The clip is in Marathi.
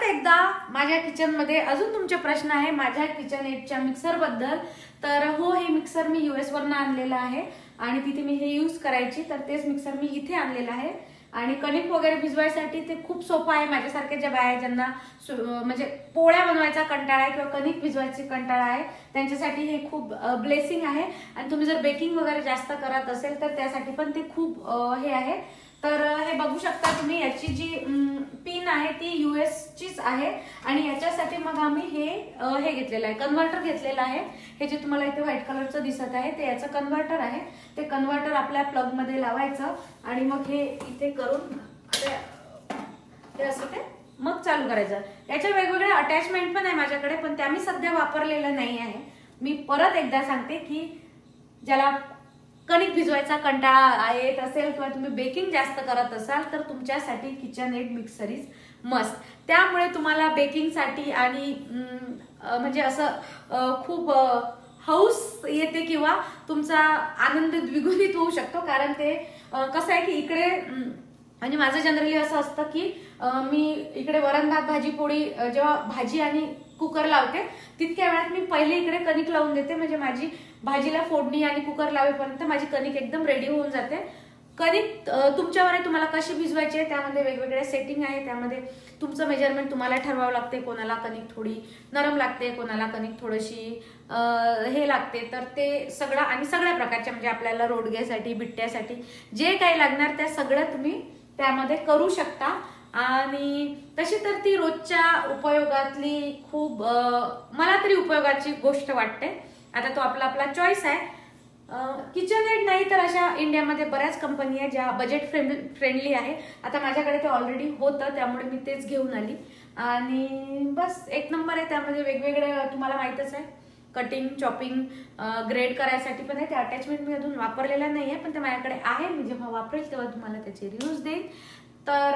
एकदा माझ्या किचनमध्ये अजून तुमचे प्रश्न आहे माझ्या किचन एडच्या मिक्सर बद्दल. तर हो, हे मिक्सर मी US वरनं आणलेलं आहे आणि तिथे मी हे यूज करायची, तर तेच मिक्सर मी इथे आणलेलं आहे. आणि कणिक वगैरे भिजवायसाठी ते खूप सोपं आहे. माझ्यासारख्या ज्या बाया ज्यांना म्हणजे पोळ्या बनवायचा कंटाळा आहे किंवा कणिक भिजवायची कंटाळा आहे त्यांच्यासाठी हे खूप ब्लेसिंग आहे. आणि तुम्ही जर बेकिंग वगैरे जास्त करत असेल तर त्यासाठी पण ते खूप हे आहे. तर हे बघू शकता तुम्ही, याची जी पिन आहे ती US चीच आहे. आणि याच्यासाठी मग आम्ही हे घेतलेलं आहे, कन्व्हर्टर घेतलेलं आहे. हे जे तुम्हाला इथे व्हाईट कलरचं दिसत आहे ते याचं कन्व्हर्टर आहे. ते कन्व्हर्टर आपल्या प्लग मध्ये लावायचं आणि मग हे इथे करून ते असं ते मग चालू करायचं. याच्या वेगवेगळ्या अटॅचमेंट पण आहे माझ्याकडे, पण त्या मी सध्या वापरलेलं नाही आहे. मी परत एकदा सांगते की ज्याला कणिक भिजवायचा कंटाळा येत असेल किंवा तुम्ही बेकिंग जास्त करत असाल तर तुमच्यासाठी kitchen aid mixer is must. त्यामुळे तुम्हाला बेकिंगसाठी आणि म्हणजे असं खूप हौस येते किंवा तुमचा आनंद द्विगुणित होऊ शकतो. कारण ते कसं आहे की इकडे म्हणजे माझं जनरली असं असतं की मी इकडे वरण भात भाजी पोळी जेव्हा भाजी आणि कुकर लावते तितक्या वेळात मी पहिले इकडे कणिक लावून देते, म्हणजे माझी भाजीला फोडणी आणि कुकर लावेपर्यंत माझी कणिक एकदम रेडी होऊन जाते. कणिक तुमच्यावर आहे, तुम्हाला कशी भिजवायची आहे, त्यामध्ये वेगवेगळे सेटिंग आहे. त्यामध्ये तुमचं मेजरमेंट तुम्हाला ठरवावं लागते. कोणाला कणिक थोडी नरम लागते, कोणाला कणिक थोडीशी हे लागते. तर ते सगळं आणि सगळ्या प्रकारच्या म्हणजे आपल्याला रोडग्यासाठी बिट्ट्यासाठी जे काही लागणार त्या सगळं तुम्ही त्यामध्ये करू शकता. आणि तशी तर ती रोजच्या उपयोगातली खूप मला तरी उपयोगाची गोष्ट वाटते. आता तो आपला आपला चॉईस आहे. किचन एड नाही तर अशा इंडियामध्ये बऱ्याच कंपनी आहे ज्या बजेट फ्रेंडली आहे. आता माझ्याकडे ते ऑलरेडी होतं त्यामुळे मी तेच घेऊन आली आणि बस एक नंबर आहे. त्यामध्ये वेगवेगळे तुम्हाला माहीतच आहे, कटिंग चॉपिंग ग्रेड करायसाठी पण आहे. ते अटॅचमेंट मी अजून वापरलेल्या नाही आहे, पण ते माझ्याकडे आहे. मी जेव्हा वापरेल तेव्हा तुम्हाला त्याचे रिव्ह्यूज देईन. तर